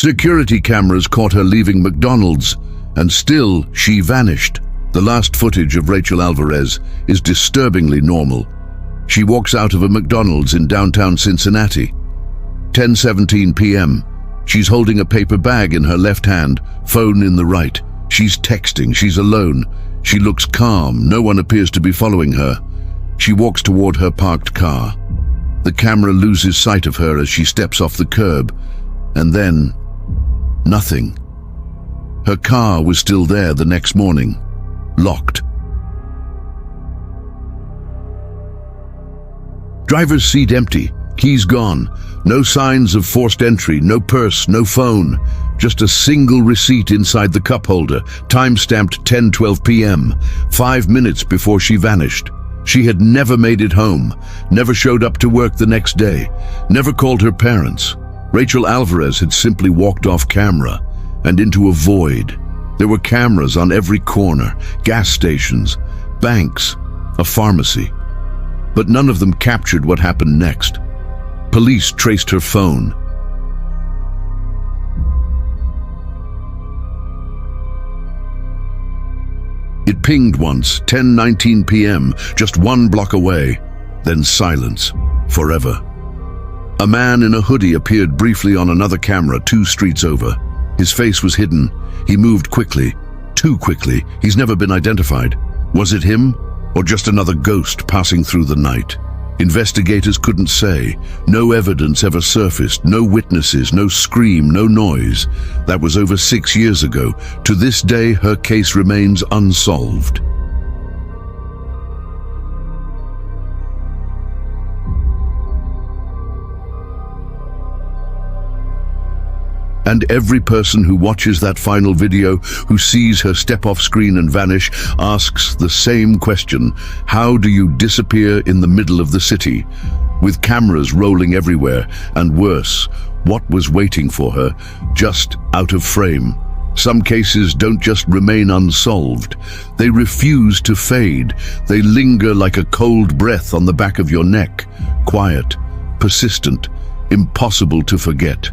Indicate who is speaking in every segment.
Speaker 1: Security cameras caught her leaving McDonald's, and still she vanished. The last footage of Rachel Alvarez is disturbingly normal. She walks out of a McDonald's in downtown Cincinnati. 10:17 p.m. She's holding a paper bag in her left hand, phone in the right. She's texting, she's alone. She looks calm, no one appears to be following her. She walks toward her parked car. The camera loses sight of her as she steps off the curb, and then nothing. Her car was still there the next morning, locked. Driver's seat empty, keys gone, no signs of forced entry, no purse, no phone, just a single receipt inside the cup holder, time-stamped 10:12 p.m., 5 minutes before she vanished. She had never made it home, never showed up to work the next day, never called her parents. Rachel Alvarez had simply walked off camera and into a void. There were cameras on every corner, gas stations, banks, a pharmacy. But none of them captured what happened next. Police traced her phone. It pinged once, 10:19 p.m., just 1 block away. Then silence, forever. A man in a hoodie appeared briefly on another camera 2 streets over. His face was hidden. He moved quickly, too quickly. He's never been identified. Was it him, or just another ghost passing through the night? Investigators couldn't say. No evidence ever surfaced, no witnesses, no scream, no noise. That was over 6 years ago. To this day, her case remains unsolved. And every person who watches that final video, who sees her step off screen and vanish, asks the same question: how do you disappear in the middle of the city? With cameras rolling everywhere, and worse, what was waiting for her, just out of frame? Some cases don't just remain unsolved. They refuse to fade. They linger like a cold breath on the back of your neck. Quiet, persistent, impossible to forget.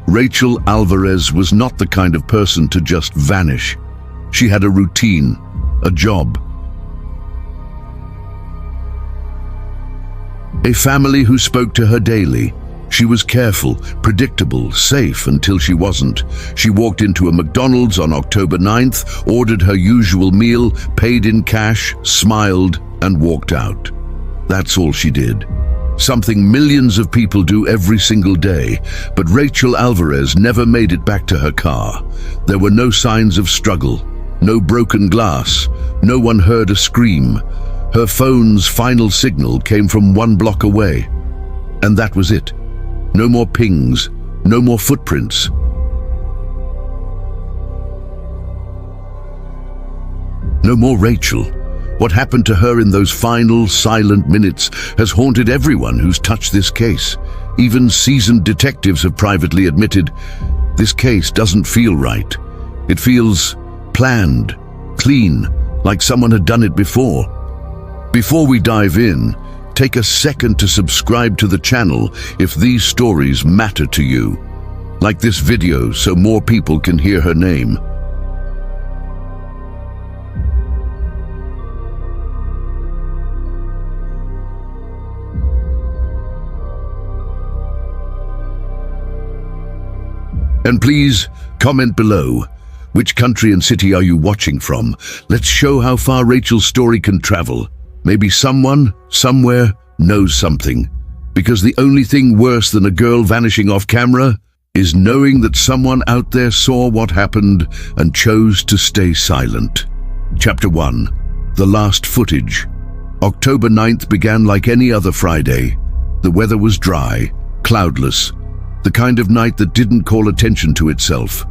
Speaker 1: Rachel Alvarez was not the kind of person to just vanish. She had a routine, a job. A family who spoke to her daily. She was careful, predictable, safe until she wasn't. She walked into a McDonald's on October 9th, ordered her usual meal, paid in cash, smiled, and walked out. That's all she did. Something millions of people do every single day, but Rachel Alvarez never made it back to her car. There were no signs of struggle, no broken glass, no one heard a scream. Her phone's final signal came from 1 block away. And that was it. No more pings, no more footprints. No more Rachel. What happened to her in those final, silent minutes has haunted everyone who's touched this case. Even seasoned detectives have privately admitted, this case doesn't feel right. It feels planned, clean, like someone had done it before. Before we dive in, take a second to subscribe to the channel if these stories matter to you. Like this video so more people can hear her name. And please, comment below. Which country and city are you watching from? Let's show how far Rachel's story can travel. Maybe someone, somewhere, knows something. Because the only thing worse than a girl vanishing off camera is knowing that someone out there saw what happened and chose to stay silent. Chapter 1. The Last Footage. October 9th began like any other Friday. The weather was dry, cloudless. The kind of night that didn't call attention to itself.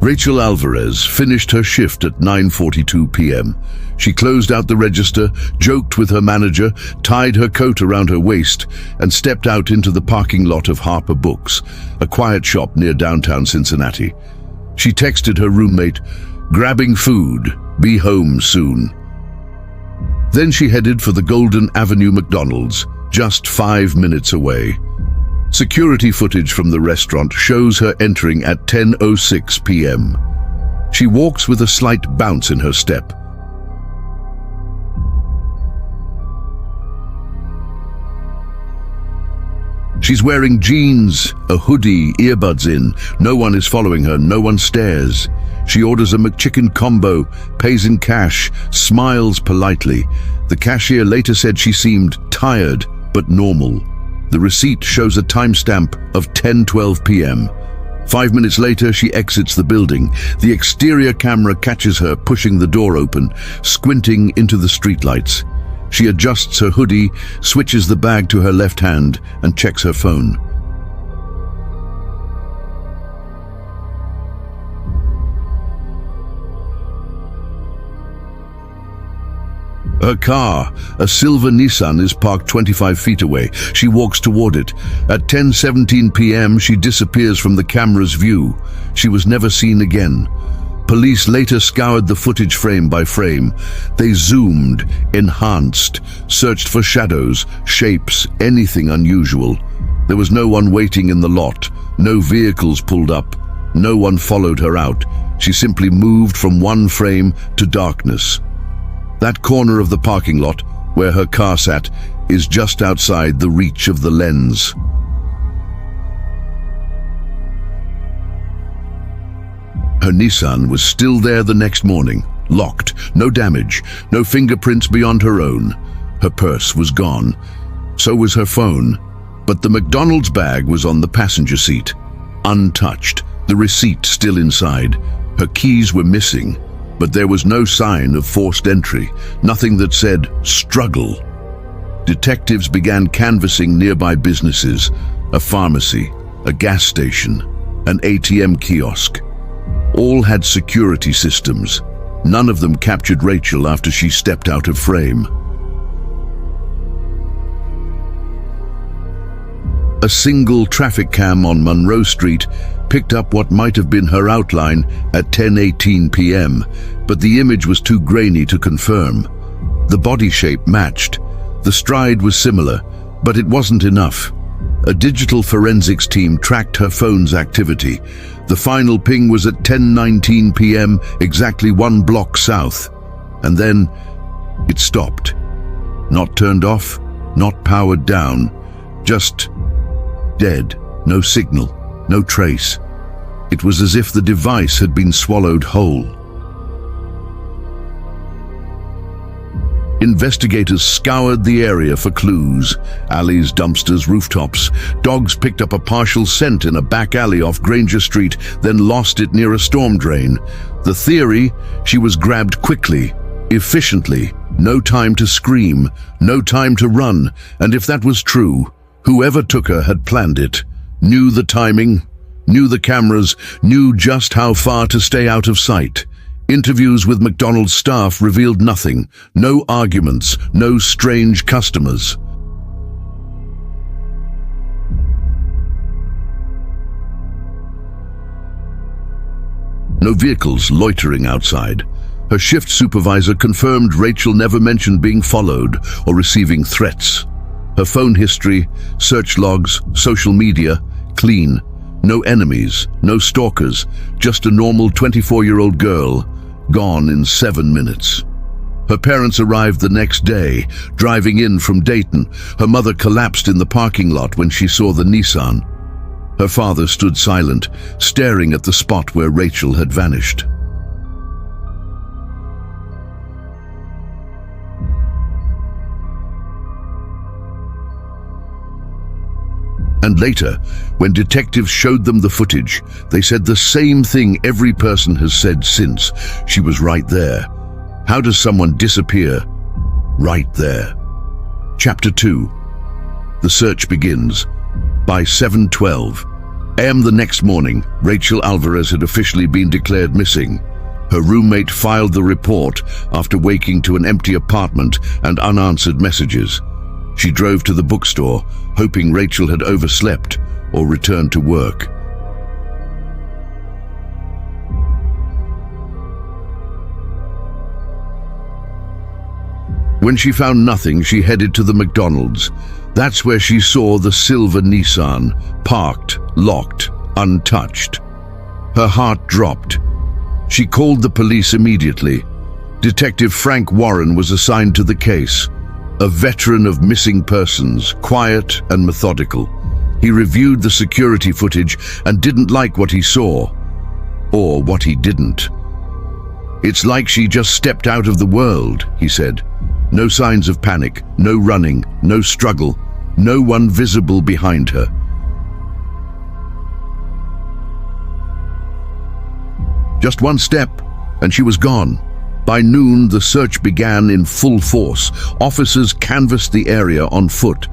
Speaker 1: Rachel Alvarez finished her shift at 9:42 p.m. She closed out the register, joked with her manager, tied her coat around her waist, and stepped out into the parking lot of Harper Books, a quiet shop near downtown Cincinnati. She texted her roommate, "Grabbing food. Be home soon." Then she headed for the Golden Avenue McDonald's, just 5 minutes away. Security footage from the restaurant shows her entering at 10:06 p.m. She walks with a slight bounce in her step. She's wearing jeans, a hoodie, earbuds in. No one is following her, no one stares. She orders a McChicken combo, pays in cash, smiles politely. The cashier later said she seemed tired but normal. The receipt shows a timestamp of 10:12 p.m. 5 minutes later, she exits the building. The exterior camera catches her pushing the door open, squinting into the streetlights. She adjusts her hoodie, switches the bag to her left hand, and checks her phone. Her car, a silver Nissan, is parked 25 feet away. She walks toward it. At 10:17 p.m., she disappears from the camera's view. She was never seen again. Police later scoured the footage frame by frame. They zoomed, enhanced, searched for shadows, shapes, anything unusual. There was no one waiting in the lot, no vehicles pulled up, no one followed her out. She simply moved from one frame to darkness. That corner of the parking lot, where her car sat, is just outside the reach of the lens. Her Nissan was still there the next morning, locked, no damage, no fingerprints beyond her own. Her purse was gone. So was her phone. But the McDonald's bag was on the passenger seat, untouched, the receipt still inside. Her keys were missing, but there was no sign of forced entry, nothing that said struggle. Detectives began canvassing nearby businesses, a pharmacy, a gas station, an ATM kiosk. All had security systems. None of them captured Rachel after she stepped out of frame. A single traffic cam on Monroe Street picked up what might have been her outline at 10:18 p.m., but the image was too grainy to confirm. The body shape matched. The stride was similar, but it wasn't enough. A digital forensics team tracked her phone's activity. The final ping was at 10:19 p.m., exactly 1 block south. And then it stopped. Not turned off, not powered down, just dead, no signal, no trace. It was as if the device had been swallowed whole. Investigators scoured the area for clues. Alleys, dumpsters, rooftops. Dogs picked up a partial scent in a back alley off Granger Street, then lost it near a storm drain. The theory: she was grabbed quickly, efficiently, no time to scream, no time to run. And if that was true, whoever took her had planned it, knew the timing, knew the cameras, knew just how far to stay out of sight. Interviews with McDonald's staff revealed nothing. No arguments, no strange customers. No vehicles loitering outside. Her shift supervisor confirmed Rachel never mentioned being followed or receiving threats. Her phone history, search logs, social media, clean. No enemies, no stalkers, just a normal 24-year-old girl, gone in 7 minutes. Her parents arrived the next day, driving in from Dayton. Her mother collapsed in the parking lot when she saw the Nissan. Her father stood silent, staring at the spot where Rachel had vanished. And later, when detectives showed them the footage, they said the same thing every person has said since. She was right there. How does someone disappear right there? Chapter 2. The search begins. By 7:12 a.m. the next morning, Rachel Alvarez had officially been declared missing. Her roommate filed the report after waking to an empty apartment and unanswered messages. She drove to the bookstore, hoping Rachel had overslept or returned to work. When she found nothing, she headed to the McDonald's. That's where she saw the silver Nissan, parked, locked, untouched. Her heart dropped. She called the police immediately. Detective Frank Warren was assigned to the case. A veteran of missing persons, quiet and methodical. He reviewed the security footage and didn't like what he saw. Or what he didn't. "It's like she just stepped out of the world," he said. No signs of panic, no running, no struggle, no one visible behind her. Just one step, and she was gone. By noon, the search began in full force. Officers canvassed the area on foot.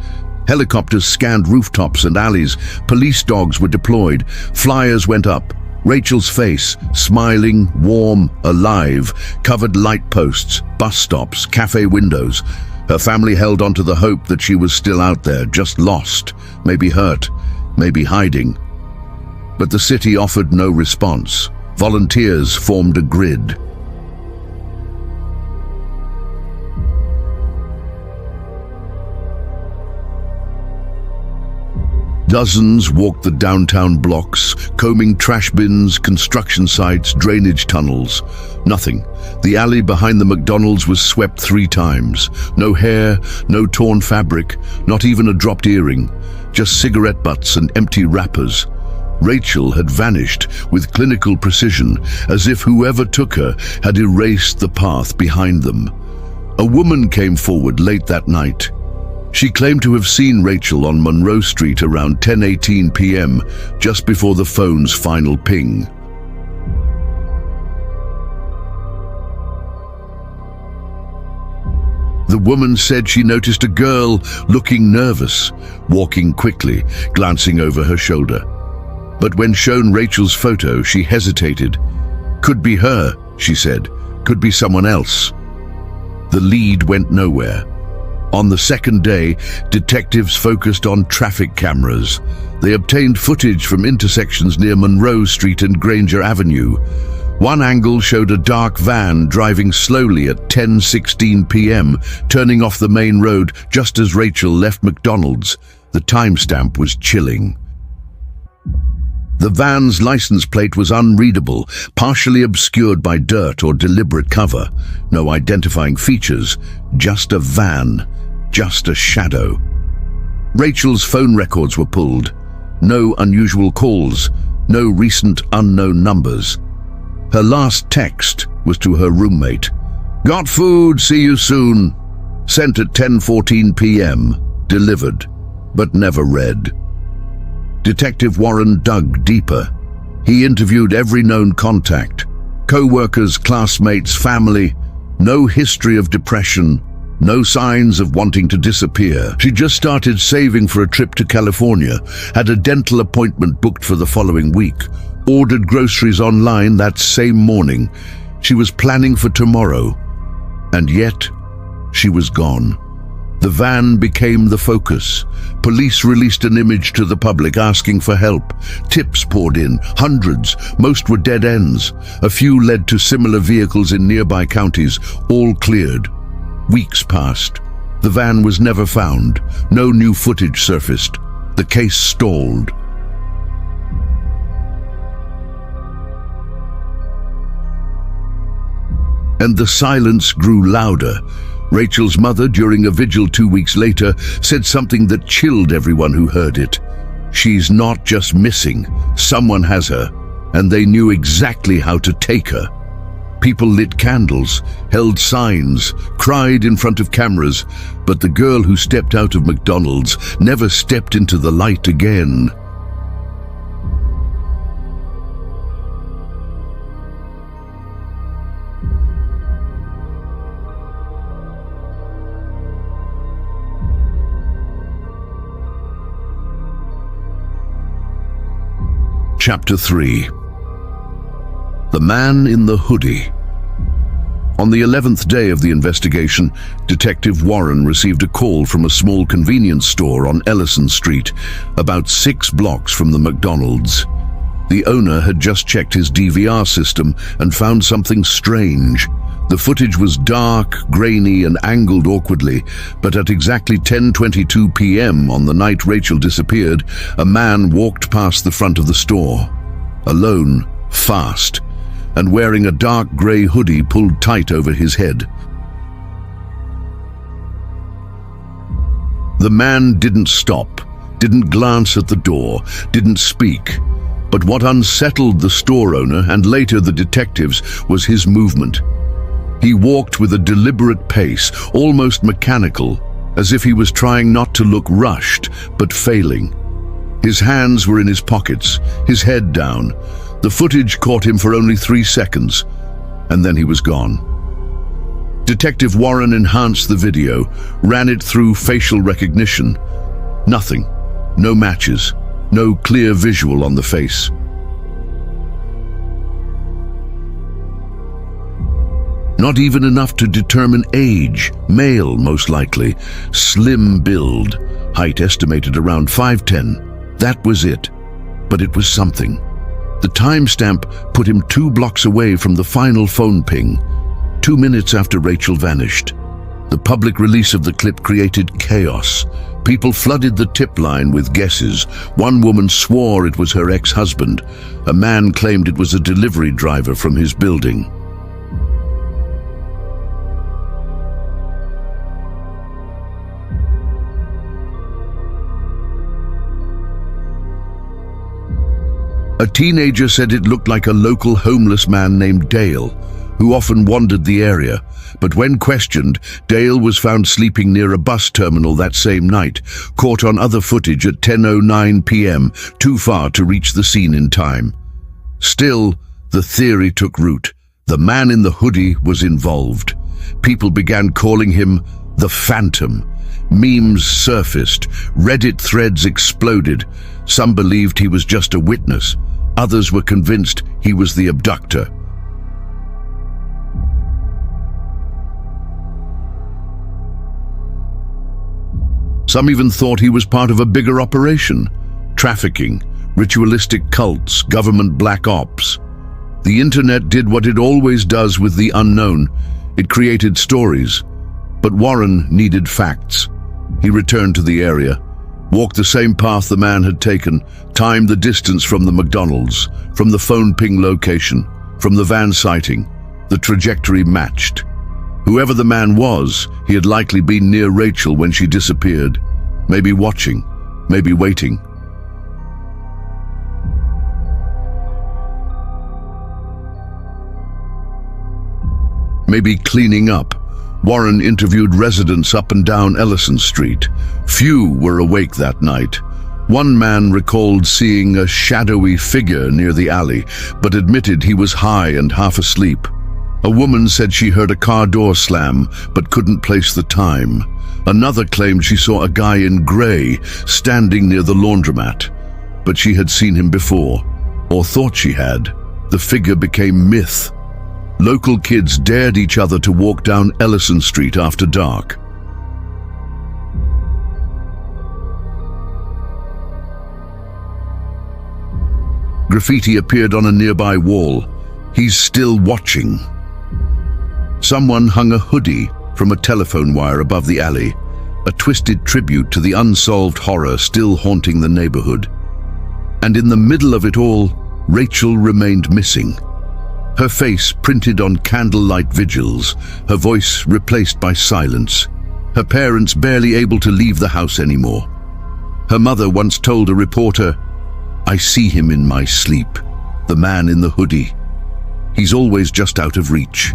Speaker 1: Helicopters scanned rooftops and alleys. Police dogs were deployed. Flyers went up. Rachel's face, smiling, warm, alive, covered light posts, bus stops, cafe windows. Her family held on to the hope that she was still out there, just lost, maybe hurt, maybe hiding. But the city offered no response. Volunteers formed a grid. Dozens walked the downtown blocks, combing trash bins, construction sites, drainage tunnels. Nothing. The alley behind the McDonald's was swept 3 times. No hair, no torn fabric, not even a dropped earring. Just cigarette butts and empty wrappers. Rachel had vanished with clinical precision, as if whoever took her had erased the path behind them. A woman came forward late that night. She claimed to have seen Rachel on Monroe Street around 10:18 p.m., just before the phone's final ping. The woman said she noticed a girl looking nervous, walking quickly, glancing over her shoulder. But when shown Rachel's photo, she hesitated. "Could be her," she said. "Could be someone else." The lead went nowhere. On the second day, detectives focused on traffic cameras. They obtained footage from intersections near Monroe Street and Granger Avenue. One angle showed a dark van driving slowly at 10:16 p.m., turning off the main road just as Rachel left McDonald's. The timestamp was chilling. The van's license plate was unreadable, partially obscured by dirt or deliberate cover. No identifying features, just a van, just a shadow. Rachel's phone records were pulled. No unusual calls, no recent unknown numbers. Her last text was to her roommate. "Got food, see you soon." Sent at 10:14 p.m., delivered, but never read. Detective Warren dug deeper. He interviewed every known contact, co-workers, classmates, family. No history of depression, no signs of wanting to disappear. She just started saving for a trip to California, had a dental appointment booked for the following week, ordered groceries online that same morning. She was planning for tomorrow, and yet she was gone. The van became the focus. Police released an image to the public asking for help. Tips poured in, hundreds. Most were dead ends. A few led to similar vehicles in nearby counties, all cleared. Weeks passed. The van was never found. No new footage surfaced. The case stalled. And the silence grew louder. Rachel's mother, during a vigil 2 weeks later, said something that chilled everyone who heard it. "She's not just missing. Someone has her, and they knew exactly how to take her." People lit candles, held signs, cried in front of cameras, but the girl who stepped out of McDonald's never stepped into the light again. Chapter 3. The Man in the Hoodie. On the 11th day of the investigation, Detective Warren received a call from a small convenience store on Ellison Street, about 6 blocks from the McDonald's. The owner had just checked his DVR system and found something strange. The footage was dark, grainy, and angled awkwardly, but at exactly 10:22 p.m. on the night Rachel disappeared, a man walked past the front of the store. Alone, fast, and wearing a dark grey hoodie pulled tight over his head. The man didn't stop, didn't glance at the door, didn't speak. But what unsettled the store owner and later the detectives was his movement. He walked with a deliberate pace, almost mechanical, as if he was trying not to look rushed, but failing. His hands were in his pockets, his head down. The footage caught him for only 3 seconds, and then he was gone. Detective Warren enhanced the video, ran it through facial recognition. Nothing. No matches. No clear visual on the face. Not even enough to determine age, male most likely, slim build, height estimated around 5'10". That was it, but it was something. The timestamp put him 2 blocks away from the final phone ping, 2 minutes after Rachel vanished. The public release of the clip created chaos. People flooded the tip line with guesses. One woman swore it was her ex-husband. A man claimed it was a delivery driver from his building. A teenager said it looked like a local homeless man named Dale, who often wandered the area. But when questioned, Dale was found sleeping near a bus terminal that same night, caught on other footage at 10:09 p.m., too far to reach the scene in time. Still, the theory took root. The man in the hoodie was involved. People began calling him the Phantom. Memes surfaced, Reddit threads exploded. Some believed he was just a witness. Others were convinced he was the abductor. Some even thought he was part of a bigger operation: trafficking, ritualistic cults, government black ops. The internet did what it always does with the unknown. It created stories. But Warren needed facts. He returned to the area, walked the same path the man had taken, timed the distance from the McDonald's, from the phone ping location, from the van sighting. The trajectory matched. Whoever the man was, he had likely been near Rachel when she disappeared. Maybe watching, maybe waiting. Maybe cleaning up. Warren interviewed residents up and down Ellison Street. Few were awake that night. One man recalled seeing a shadowy figure near the alley, but admitted he was high and half asleep. A woman said she heard a car door slam, but couldn't place the time. Another claimed she saw a guy in grey standing near the laundromat, but she had seen him before, or thought she had. The figure became myth. Local kids dared each other to walk down Ellison Street after dark. Graffiti appeared on a nearby wall. "He's still watching." Someone hung a hoodie from a telephone wire above the alley, a twisted tribute to the unsolved horror still haunting the neighborhood. And in the middle of it all, Rachel remained missing. Her face printed on candlelight vigils, her voice replaced by silence, her parents barely able to leave the house anymore. Her mother once told a reporter, "I see him in my sleep, the man in the hoodie. He's always just out of reach."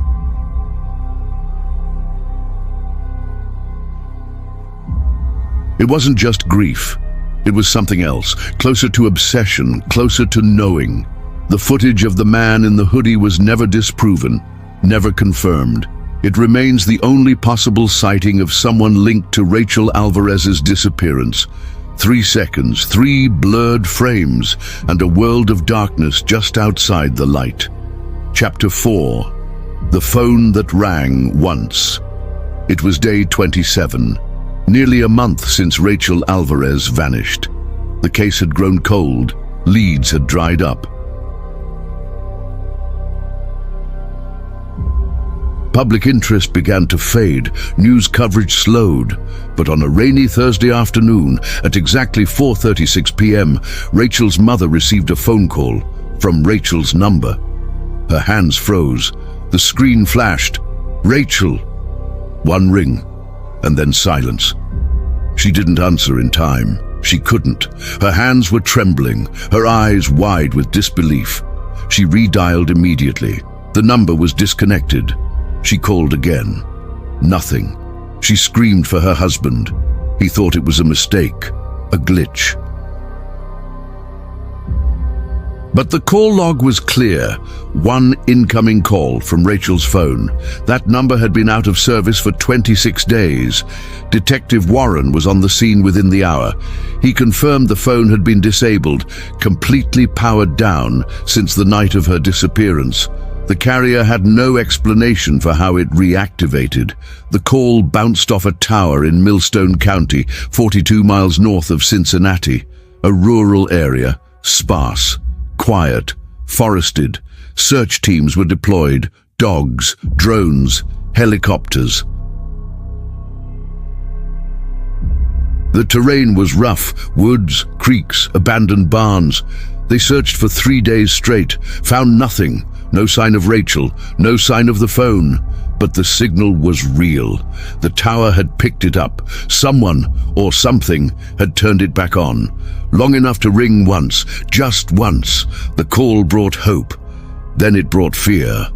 Speaker 1: It wasn't just grief. It was something else, closer to obsession, closer to knowing. The footage of the man in the hoodie was never disproven, never confirmed. It remains the only possible sighting of someone linked to Rachel Alvarez's disappearance. 3 seconds, 3 blurred frames, and a world of darkness just outside the light. Chapter 4. The phone that rang once. It was day 27, nearly a month since Rachel Alvarez vanished. The case had grown cold, leads had dried up. Public interest began to fade, news coverage slowed. But on a rainy Thursday afternoon, at exactly 4:36 p.m., Rachel's mother received a phone call from Rachel's number. Her hands froze. The screen flashed. "Rachel." One ring, and then silence. She didn't answer in time. She couldn't. Her hands were trembling, her eyes wide with disbelief. She redialed immediately. The number was disconnected. She called again. Nothing. She screamed for her husband. He thought it was a mistake, a glitch. But the call log was clear. One incoming call from Rachel's phone. That number had been out of service for 26 days. Detective Warren was on the scene within the hour. He confirmed the phone had been disabled, completely powered down since the night of her disappearance. The carrier had no explanation for how it reactivated. The call bounced off a tower in Millstone County, 42 miles north of Cincinnati, a rural area, sparse, quiet, forested. Search teams were deployed, dogs, drones, helicopters. The terrain was rough, woods, creeks, abandoned barns. They searched for 3 days straight, found nothing. No sign of Rachel, no sign of the phone. But the signal was real. The tower had picked it up. Someone or something had turned it back on. Long enough to ring once, just once. The call brought hope. Then it brought fear.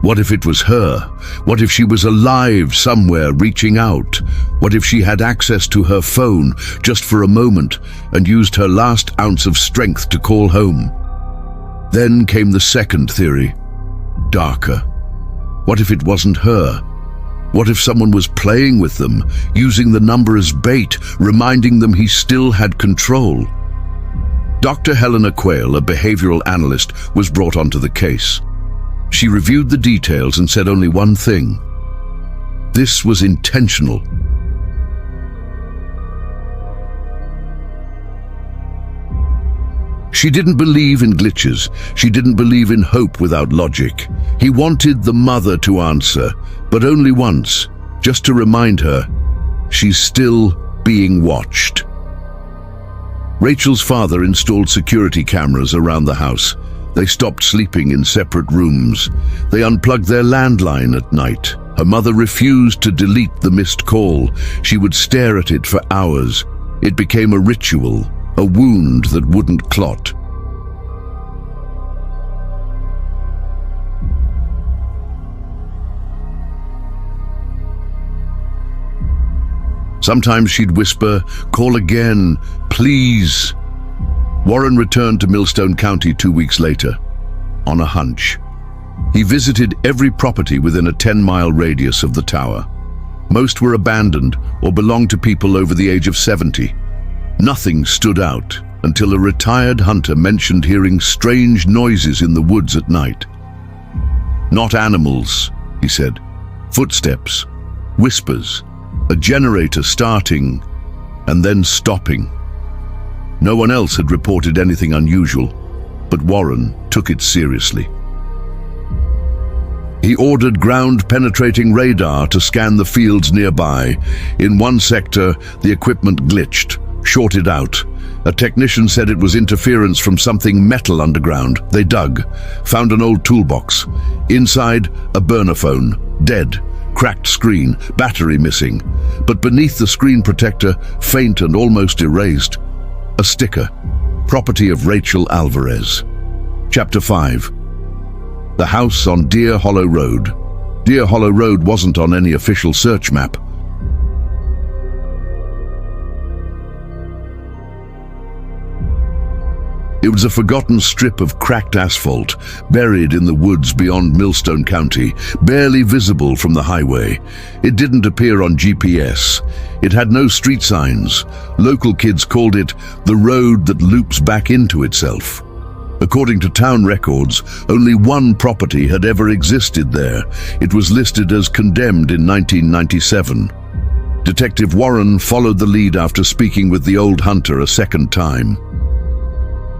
Speaker 1: What if it was her? What if she was alive somewhere reaching out? What if she had access to her phone just for a moment and used her last ounce of strength to call home? Then came the second theory, darker. What if it wasn't her? What if someone was playing with them, using the number as bait, reminding them he still had control? Dr. Helena Quayle, a behavioral analyst, was brought onto the case. She reviewed the details and said only one thing. This was intentional. She didn't believe in glitches. She didn't believe in hope without logic. He wanted the mother to answer, but only once, just to remind her she's still being watched. Rachel's father installed security cameras around the house. They stopped sleeping in separate rooms. They unplugged their landline at night. Her mother refused to delete the missed call. She would stare at it for hours. It became a ritual, a wound that wouldn't clot. Sometimes she'd whisper, "Call again, please." Warren returned to Millstone County 2 weeks later, on a hunch. He visited every property within a 10-mile radius of the tower. Most were abandoned or belonged to people over the age of 70. Nothing stood out until a retired hunter mentioned hearing strange noises in the woods at night. "Not animals," he said. "Footsteps, whispers, a generator starting and then stopping." No one else had reported anything unusual, but Warren took it seriously. He ordered ground-penetrating radar to scan the fields nearby. In one sector, the equipment glitched, shorted out. A technician said it was interference from something metal underground. They dug, found an old toolbox. Inside, a burner phone, dead, cracked screen, battery missing. But beneath the screen protector, faint and almost erased, a sticker, property of Rachel Alvarez. Chapter 5. The house on Deer Hollow Road. Deer Hollow Road wasn't on any official search map. It was a forgotten strip of cracked asphalt, buried in the woods beyond Millstone County, barely visible from the highway. It didn't appear on GPS. It had no street signs. Local kids called it the road that loops back into itself. According to town records, only one property had ever existed there. It was listed as condemned in 1997. Detective Warren followed the lead after speaking with the old hunter a second time.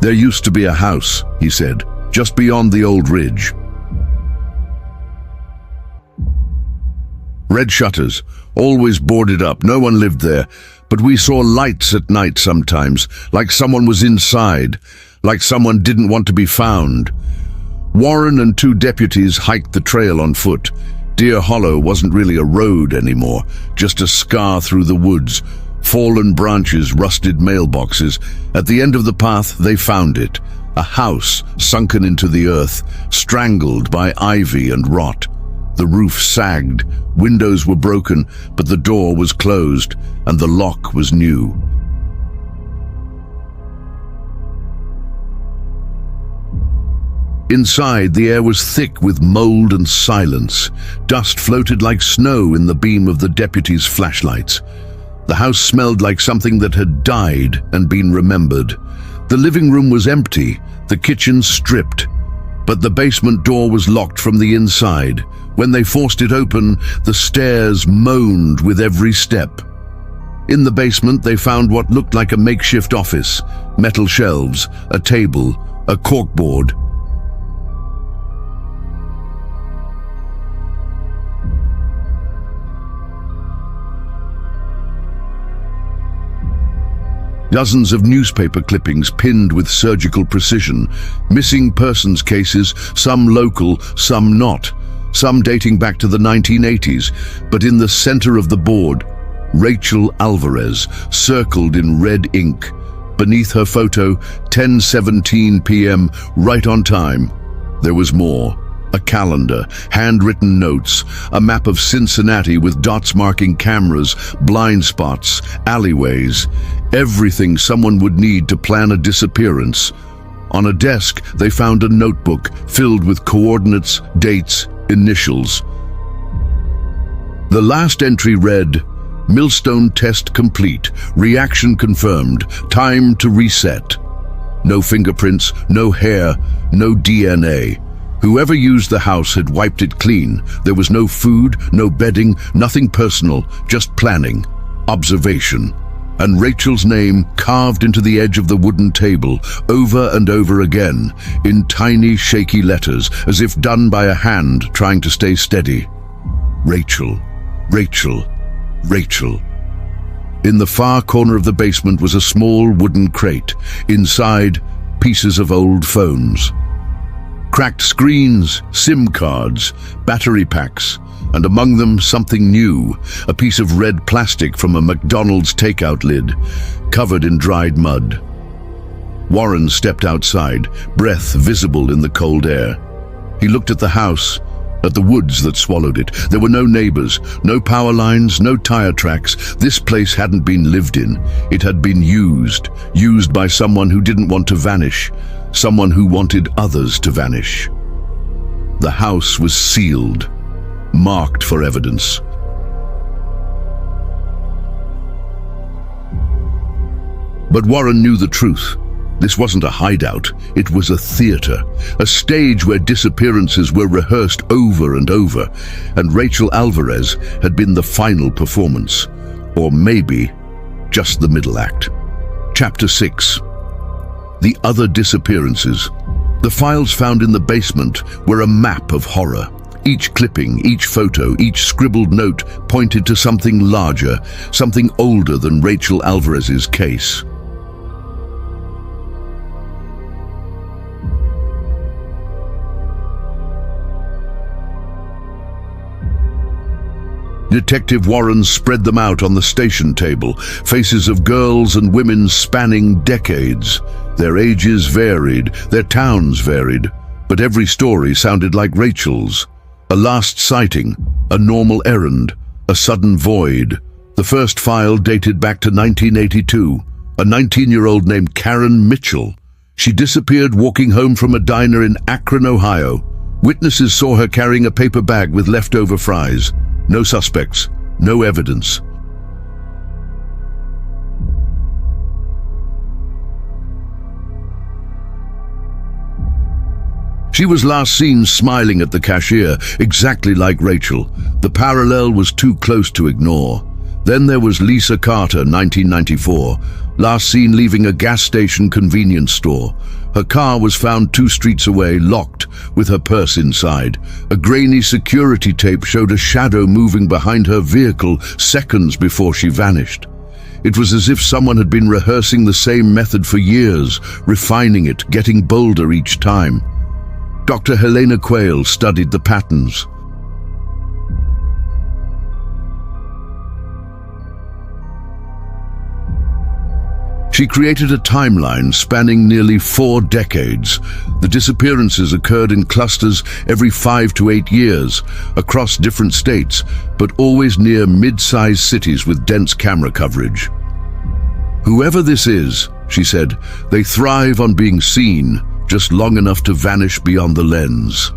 Speaker 1: "There used to be a house," he said, "just beyond the old ridge. Red shutters, always boarded up, no one lived there, but we saw lights at night sometimes, like someone was inside, like someone didn't want to be found." Warren and two deputies hiked the trail on foot. Deer Hollow wasn't really a road anymore, just a scar through the woods, fallen branches, rusted mailboxes. At the end of the path, they found it, a house sunken into the earth, strangled by ivy and rot. The roof sagged, windows were broken, but the door was closed, and the lock was new. Inside, the air was thick with mold and silence. Dust floated like snow in the beam of the deputies' flashlights. The house smelled like something that had died and been remembered. The living room was empty, the kitchen stripped, but the basement door was locked from the inside. When they forced it open, the stairs moaned with every step. In the basement, they found what looked like a makeshift office, metal shelves, a table, a corkboard. Dozens of newspaper clippings pinned with surgical precision, missing persons cases, some local, some not, some dating back to the 1980s, but in the center of the board, Rachel Alvarez, circled in red ink. Beneath her photo, 10:17 p.m., right on time. There was more. A calendar, handwritten notes, a map of Cincinnati with dots marking cameras, blind spots, alleyways, everything someone would need to plan a disappearance. On a desk, they found a notebook filled with coordinates, dates, initials. The last entry read, "Millstone test complete, reaction confirmed, time to reset." No fingerprints, no hair, no DNA. Whoever used the house had wiped it clean. There was no food, no bedding, nothing personal, just planning, observation. And Rachel's name carved into the edge of the wooden table, over and over again, in tiny, shaky letters, as if done by a hand trying to stay steady. Rachel, Rachel, Rachel. In the far corner of the basement was a small wooden crate. Inside, pieces of old phones. Cracked screens, SIM cards, battery packs, and among them something new, a piece of red plastic from a McDonald's takeout lid, covered in dried mud. Warren stepped outside, breath visible in the cold air. He looked at the house, at the woods that swallowed it. There were no neighbors, no power lines, no tire tracks. This place hadn't been lived in. It had been used by someone who didn't want to vanish, someone who wanted others to vanish. The house was sealed, marked for evidence. But Warren knew the truth. This wasn't a hideout, it was a theater, a stage where disappearances were rehearsed over and over, and Rachel Alvarez had been the final performance, or maybe just the middle act. Chapter 6. The other disappearances. The files found in the basement were a map of horror. Each clipping, each photo, each scribbled note pointed to something larger, something older than Rachel Alvarez's case. Detective Warren spread them out on the station table, faces of girls and women spanning decades. Their ages varied, their towns varied, but every story sounded like Rachel's. A last sighting, a normal errand, a sudden void. The first file dated back to 1982. A 19-year-old named Karen Mitchell. She disappeared walking home from a diner in Akron, Ohio. Witnesses saw her carrying a paper bag with leftover fries. No suspects, no evidence. She was last seen smiling at the cashier, exactly like Rachel. The parallel was too close to ignore. Then there was Lisa Carter, 1994, last seen leaving a gas station convenience store. Her car was found 2 streets away, locked, with her purse inside. A grainy security tape showed a shadow moving behind her vehicle seconds before she vanished. It was as if someone had been rehearsing the same method for years, refining it, getting bolder each time. Dr. Helena Quayle studied the patterns. She created a timeline spanning nearly 4 decades. The disappearances occurred in clusters every 5 to 8 years, across different states, but always near mid-sized cities with dense camera coverage. "Whoever this is," she said, "they thrive on being seen, just long enough to vanish beyond the lens."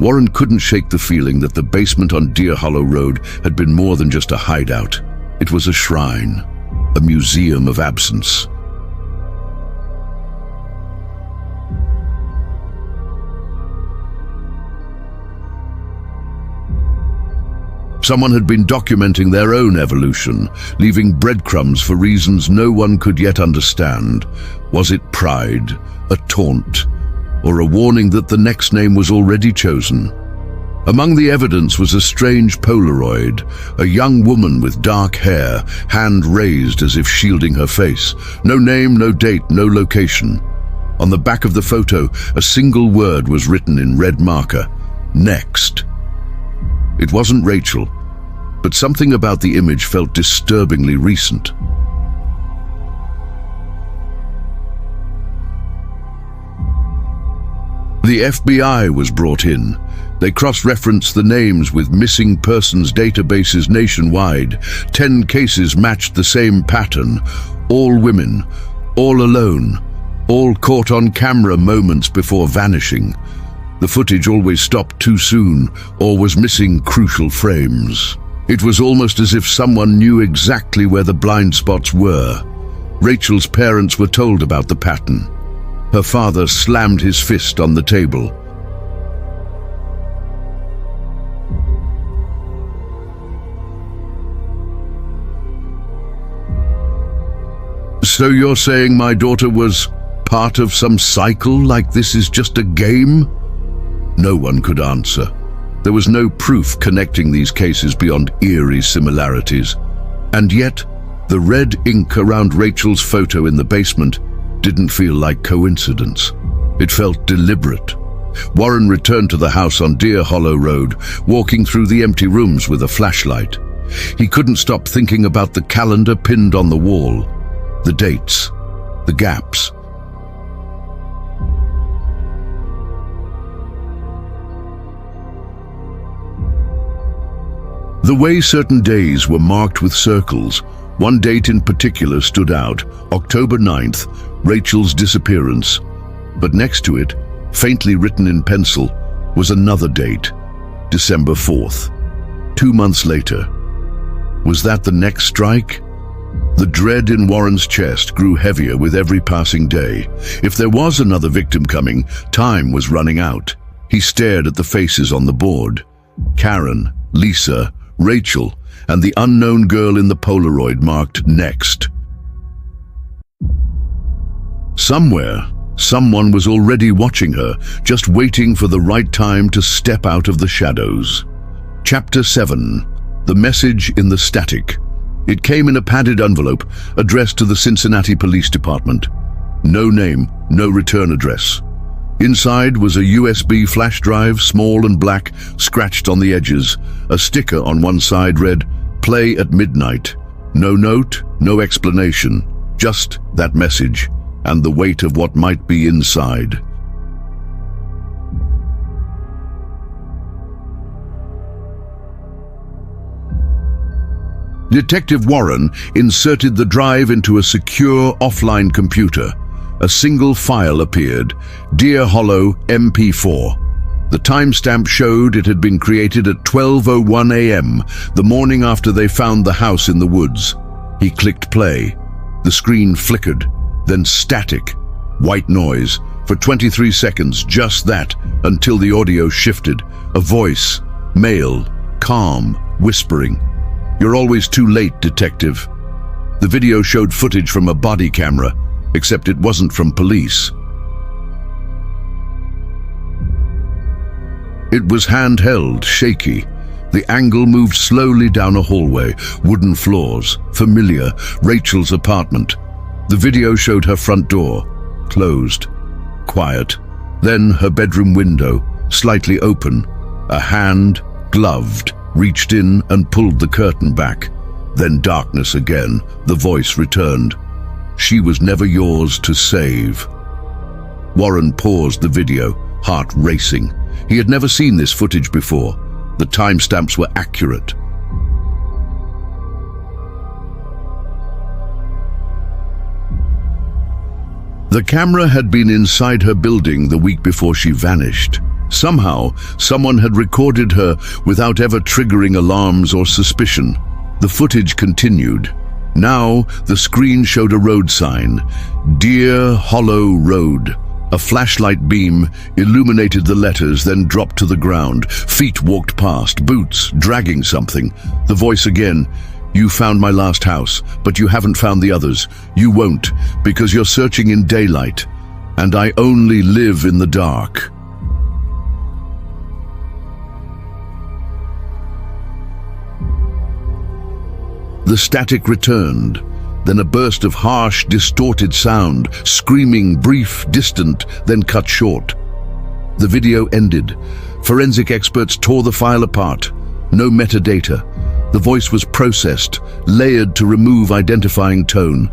Speaker 1: Warren couldn't shake the feeling that the basement on Deer Hollow Road had been more than just a hideout. It was a shrine. A museum of absence. Someone had been documenting their own evolution, leaving breadcrumbs for reasons no one could yet understand. Was it pride, a taunt, or a warning that the next name was already chosen? Among the evidence was a strange Polaroid, a young woman with dark hair, hand raised as if shielding her face. No name, no date, no location. On the back of the photo, a single word was written in red marker: next. It wasn't Rachel, but something about the image felt disturbingly recent. The FBI was brought in. They cross-referenced the names with missing persons databases nationwide. 10 cases matched the same pattern. All women, all alone, all caught on camera moments before vanishing. The footage always stopped too soon or was missing crucial frames. It was almost as if someone knew exactly where the blind spots were. Rachel's parents were told about the pattern. Her father slammed his fist on the table. "So you're saying my daughter was part of some cycle, like this is just a game?" No one could answer. There was no proof connecting these cases beyond eerie similarities. And yet, the red ink around Rachel's photo in the basement didn't feel like coincidence. It felt deliberate. Warren returned to the house on Deer Hollow Road, walking through the empty rooms with a flashlight. He couldn't stop thinking about the calendar pinned on the wall, the dates, the gaps. The way certain days were marked with circles, one date in particular stood out: October 9th, Rachel's disappearance. But next to it, faintly written in pencil, was another date, December 4th. 2 months later. Was that the next strike? The dread in Warren's chest grew heavier with every passing day. If there was another victim coming, time was running out. He stared at the faces on the board. Karen, Lisa, Rachel, and the unknown girl in the Polaroid marked next. Somewhere, someone was already watching her, just waiting for the right time to step out of the shadows. Chapter 7. The Message in the Static. It came in a padded envelope, addressed to the Cincinnati Police Department. No name, no return address. Inside was a USB flash drive, small and black, scratched on the edges. A sticker on one side read, "Play at midnight." No note, no explanation, just that message and the weight of what might be inside. Detective Warren inserted the drive into a secure offline computer. A single file appeared, Deer Hollow MP4. The timestamp showed it had been created at 12:01 a.m., the morning after they found the house in the woods. He clicked play. The screen flickered, then static, white noise, For 23 seconds, just that, until the audio shifted. A voice, male, calm, whispering. "You're always too late, detective." The video showed footage from a body camera, except it wasn't from police. It was handheld, shaky. The angle moved slowly down a hallway, wooden floors, familiar, Rachel's apartment. The video showed her front door, closed, quiet. Then her bedroom window, slightly open. A hand, gloved, reached in and pulled the curtain back. Then darkness again. The voice returned. "She was never yours to save." Warren paused the video, heart racing. He had never seen this footage before. The timestamps were accurate. The camera had been inside her building the week before she vanished. Somehow, someone had recorded her without ever triggering alarms or suspicion. The footage continued. Now, the screen showed a road sign, Deer Hollow Road. A flashlight beam illuminated the letters, then dropped to the ground. Feet walked past, boots, dragging something. The voice again, "You found my last house, but you haven't found the others. You won't, because you're searching in daylight, and I only live in the dark." The static returned, then a burst of harsh, distorted sound, screaming, brief, distant, then cut short. The video ended. Forensic experts tore the file apart. No metadata. The voice was processed, layered to remove identifying tone.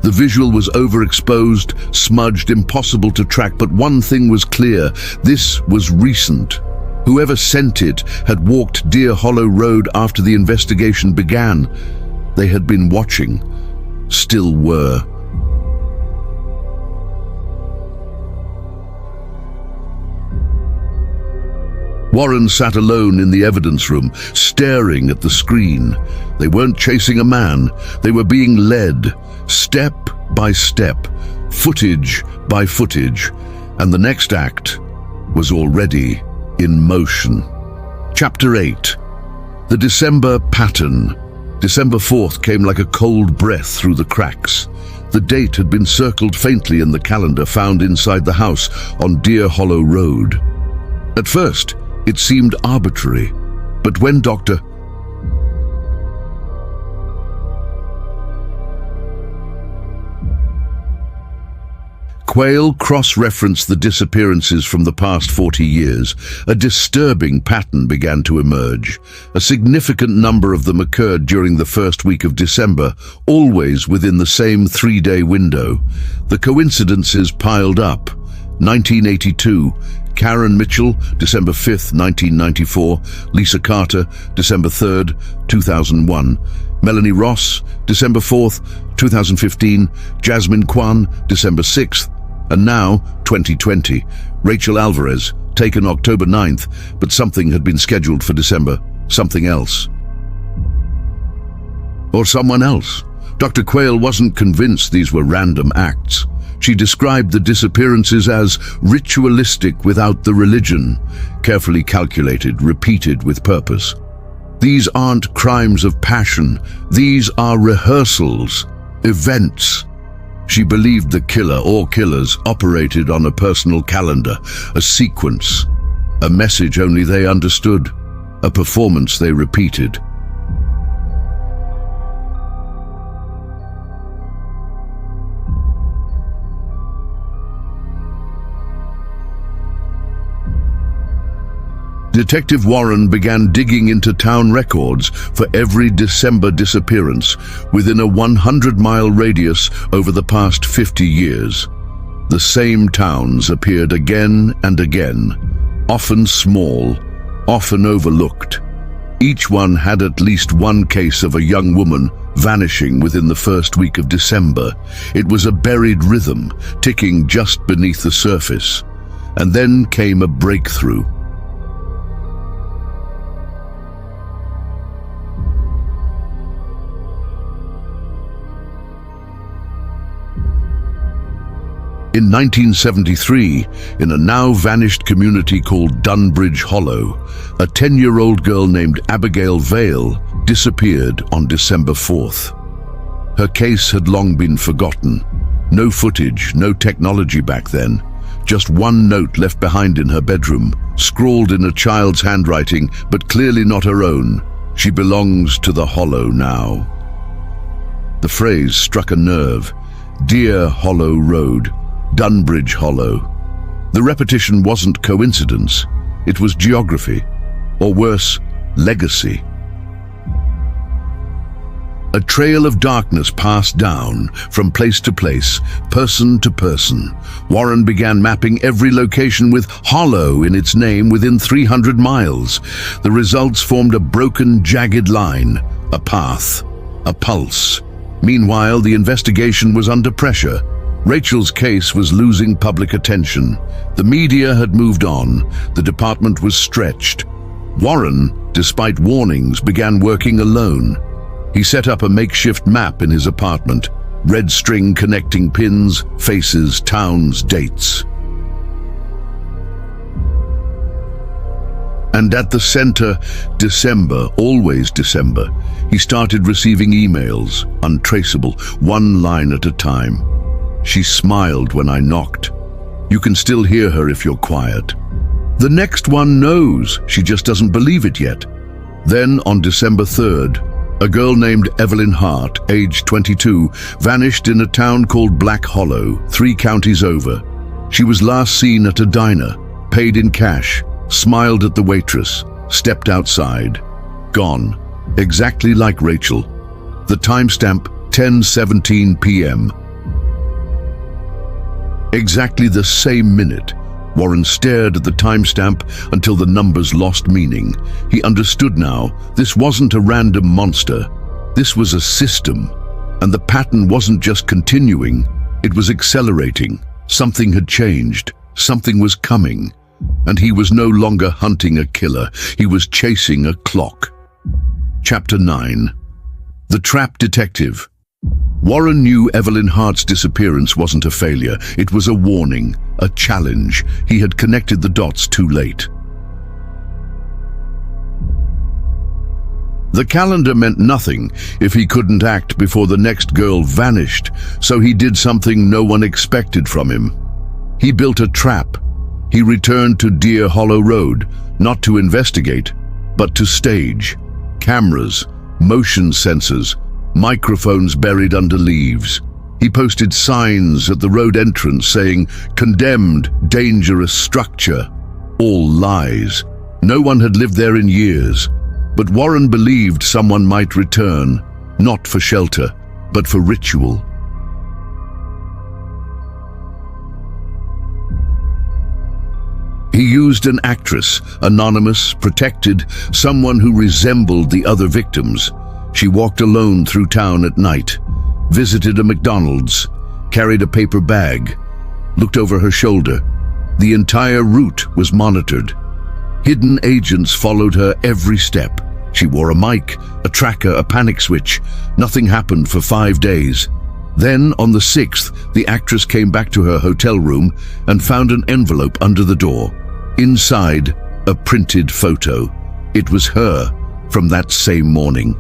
Speaker 1: The visual was overexposed, smudged, impossible to track, but one thing was clear: this was recent. Whoever sent it had walked Deer Hollow Road after the investigation began. They had been watching, still were. Warren sat alone in the evidence room, staring at the screen. They weren't chasing a man. They were being led, step by step, footage by footage, and the next act was already in motion. Chapter 8. The December pattern. December 4th came like a cold breath through the cracks. The date had been circled faintly in the calendar found inside the house on Deer Hollow Road. At first, it seemed arbitrary, but when Dr. Quayle cross-referenced the disappearances from the past 40 years, a disturbing pattern began to emerge. A significant number of them occurred during the first week of December, always within the same 3-day window. The coincidences piled up. 1982, Karen Mitchell, December 5th, 1994, Lisa Carter, December 3rd, 2001, Melanie Ross, December 4th, 2015, Jasmine Kwan, December 6th, and now 2020, Rachel Alvarez, taken October 9th, but something had been scheduled for December, something else. Or someone else. Dr. Quayle wasn't convinced these were random acts. She described the disappearances as ritualistic without the religion, carefully calculated, repeated with purpose. These aren't crimes of passion. These are rehearsals, events. She believed the killer or killers operated on a personal calendar, a sequence, a message only they understood, a performance they repeated. Detective Warren began digging into town records for every December disappearance within a 100-mile radius over the past 50 years. The same towns appeared again and again, often small, often overlooked. Each one had at least one case of a young woman vanishing within the first week of December. It was a buried rhythm, ticking just beneath the surface. And then came a breakthrough. In 1973, in a now-vanished community called Dunbridge Hollow, a 10-year-old girl named Abigail Vale disappeared on December 4th. Her case had long been forgotten. No footage, no technology back then. Just one note left behind in her bedroom, scrawled in a child's handwriting, but clearly not her own. She belongs to the Hollow now. The phrase struck a nerve. Dear Hollow Road, Dunbridge Hollow. The repetition wasn't coincidence. It was geography, or worse, legacy. A trail of darkness passed down, from place to place, person to person. Warren began mapping every location with Hollow in its name within 300 miles. The results formed a broken, jagged line, a path, a pulse. Meanwhile, the investigation was under pressure. Rachel's case was losing public attention. The media had moved on. The department was stretched. Warren, despite warnings, began working alone. He set up a makeshift map in his apartment, red string connecting pins, faces, towns, dates. And at the center, December, always December, he started receiving emails, untraceable, one line at a time. She smiled when I knocked. You can still hear her if you're quiet. The next one knows, she just doesn't believe it yet. Then, on December 3rd, a girl named Evelyn Hart, age 22, vanished in a town called Black Hollow, 3 counties over. She was last seen at a diner, paid in cash, smiled at the waitress, stepped outside. Gone. Exactly like Rachel. The timestamp, 10:17 p.m. Exactly the same minute. Warren stared at the timestamp until the numbers lost meaning. He understood now, this wasn't a random monster. This was a system. And the pattern wasn't just continuing, it was accelerating. Something had changed. Something was coming. And he was no longer hunting a killer. He was chasing a clock. Chapter 9. The Trap Detective. Warren knew Evelyn Hart's disappearance wasn't a failure. It was a warning, a challenge. He had connected the dots too late. The calendar meant nothing if he couldn't act before the next girl vanished, so he did something no one expected from him. He built a trap. He returned to Deer Hollow Road, not to investigate, but to stage. Cameras, motion sensors, microphones buried under leaves. He posted signs at the road entrance saying, "Condemned, dangerous structure." All lies. No one had lived there in years. But Warren believed someone might return, not for shelter, but for ritual. He used an actress, anonymous, protected, someone who resembled the other victims. She walked alone through town at night, visited a Mcdonald'S, carried a paper bag, looked over her shoulder. The entire route was monitored. Hidden agents followed her every step. She wore a mic, a tracker, a panic switch. Nothing happened for 5 days. Then, on the 6th, the actress came back to her hotel room and found an envelope under the door. Inside, a printed photo. It was her from that same morning.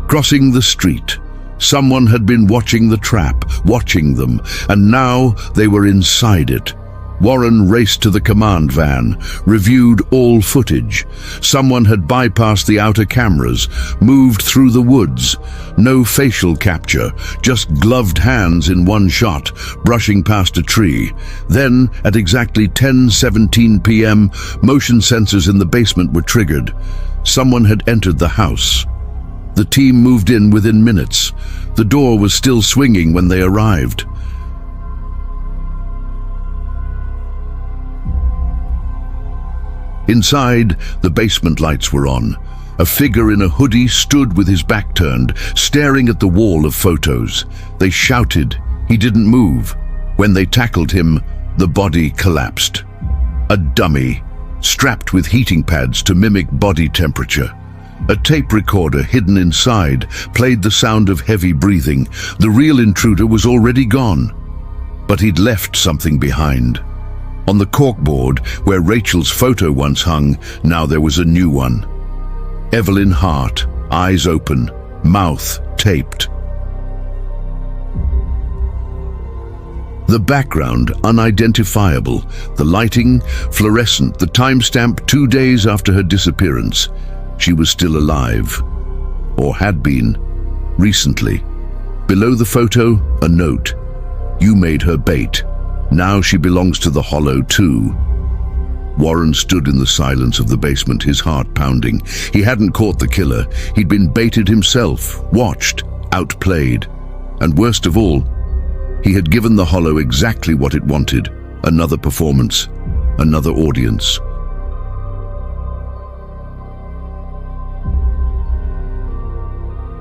Speaker 1: Crossing the street, someone had been watching the trap, watching them, and now they were inside it. Warren raced to the command van, reviewed all footage. Someone had bypassed the outer cameras, moved through the woods. No facial capture, just gloved hands in one shot, brushing past a tree. Then, at exactly 10:17 p.m., motion sensors in the basement were triggered. Someone had entered the house. The team moved in within minutes. The door was still swinging when they arrived. Inside, the basement lights were on. A figure in a hoodie stood with his back turned, staring at the wall of photos. They shouted. He didn't move. When they tackled him, the body collapsed. A dummy, strapped with heating pads to mimic body temperature. A tape recorder hidden inside played the sound of heavy breathing. The real intruder was already gone. But he'd left something behind. On the corkboard, where Rachel's photo once hung, now there was a new one. Evelyn Hart, eyes open, mouth taped. The background unidentifiable, the lighting fluorescent, the timestamp 2 days after her disappearance. She was still alive, or had been, recently. Below the photo, a note. You made her bait. Now she belongs to the Hollow too. Warren stood in the silence of the basement, his heart pounding. He hadn't caught the killer. He'd been baited himself, watched, outplayed. And worst of all, he had given the Hollow exactly what it wanted. Another performance, another audience.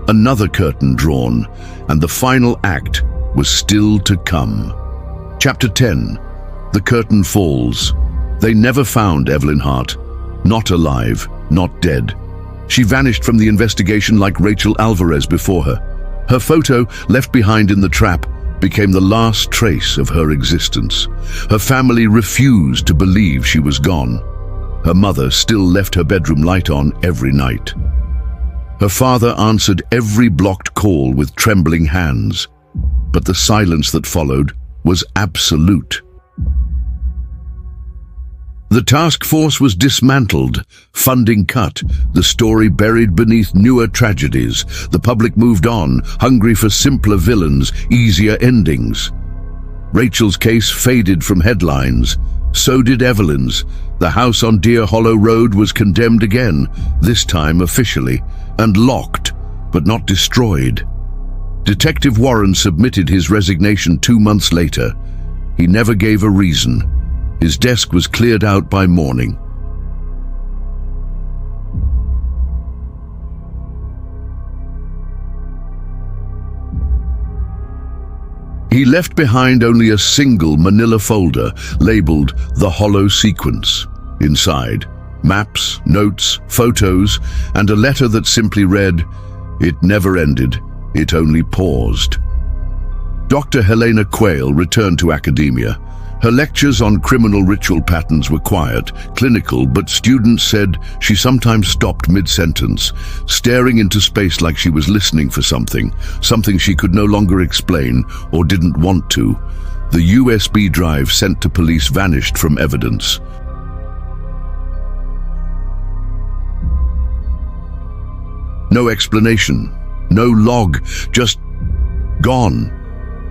Speaker 1: Another curtain drawn, and the final act was still to come. Chapter 10. The curtain falls. They never found Evelyn Hart. Not alive, not dead. She vanished from the investigation like Rachel Alvarez before her. Her photo, left behind in the trap, became the last trace of her existence. Her family refused to believe she was gone. Her mother still left her bedroom light on every night. Her father answered every blocked call with trembling hands. But the silence that followed was absolute. The task force was dismantled, funding cut, the story buried beneath newer tragedies. The public moved on, hungry for simpler villains, easier endings. Rachel's case faded from headlines. So did Evelyn's. The house on Deer Hollow Road was condemned again, this time officially, and locked, but not destroyed. Detective Warren submitted his resignation 2 months later. He never gave a reason. His desk was cleared out by morning. He left behind only a single manila folder labeled The Hollow Sequence. Inside, maps, notes, photos, and a letter that simply read, "It never ended, it only paused." Dr. Helena Quayle returned to academia. Her lectures on criminal ritual patterns were quiet, clinical, but students said she sometimes stopped mid-sentence, staring into space like she was listening for something she could no longer explain or didn't want to. The USB drive sent to police vanished from evidence. No explanation, no log, just gone.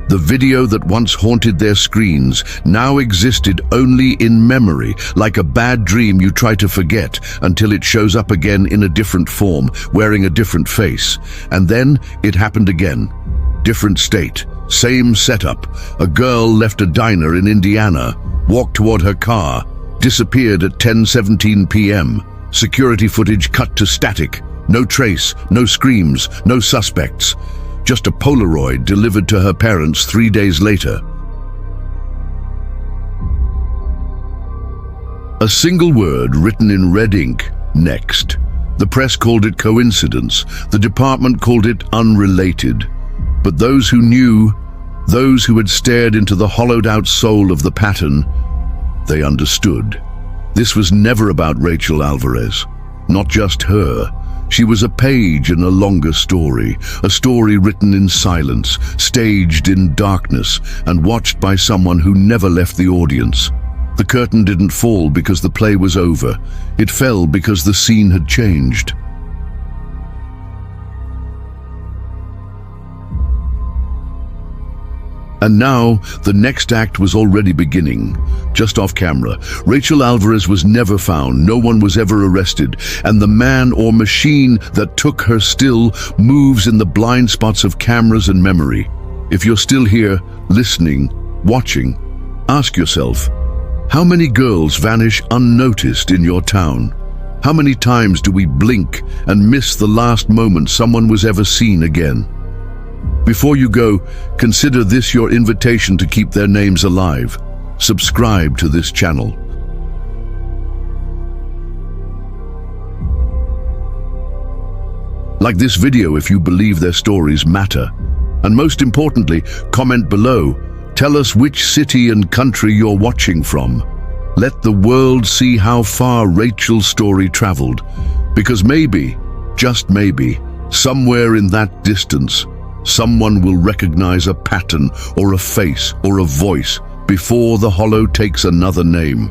Speaker 1: The video that once haunted their screens now existed only in memory, like a bad dream you try to forget until it shows up again in a different form, wearing a different face. And then it happened again. Different state, same setup. A girl left a diner in Indiana, walked toward her car, disappeared at 10:17 p.m. Security footage cut to static. No trace, no screams, no suspects. Just a Polaroid delivered to her parents 3 days later. A single word written in red ink, next. The press called it coincidence. The department called it unrelated. But those who knew, those who had stared into the hollowed-out soul of the pattern, they understood. This was never about Rachel Alvarez, not just her. She was a page in a longer story, a story written in silence, staged in darkness, and watched by someone who never left the audience. The curtain didn't fall because the play was over. It fell because the scene had changed. And now, the next act was already beginning. Just off camera, Rachel Alvarez was never found, no one was ever arrested, and the man or machine that took her still moves in the blind spots of cameras and memory. If you're still here, listening, watching, ask yourself, how many girls vanish unnoticed in your town? How many times do we blink and miss the last moment someone was ever seen again? Before you go, consider this your invitation to keep their names alive. Subscribe to this channel. Like this video if you believe their stories matter. And most importantly, comment below. Tell us which city and country you're watching from. Let the world see how far Rachel's story traveled. Because maybe, just maybe, somewhere in that distance, someone will recognize a pattern or a face or a voice before the hollow takes another name.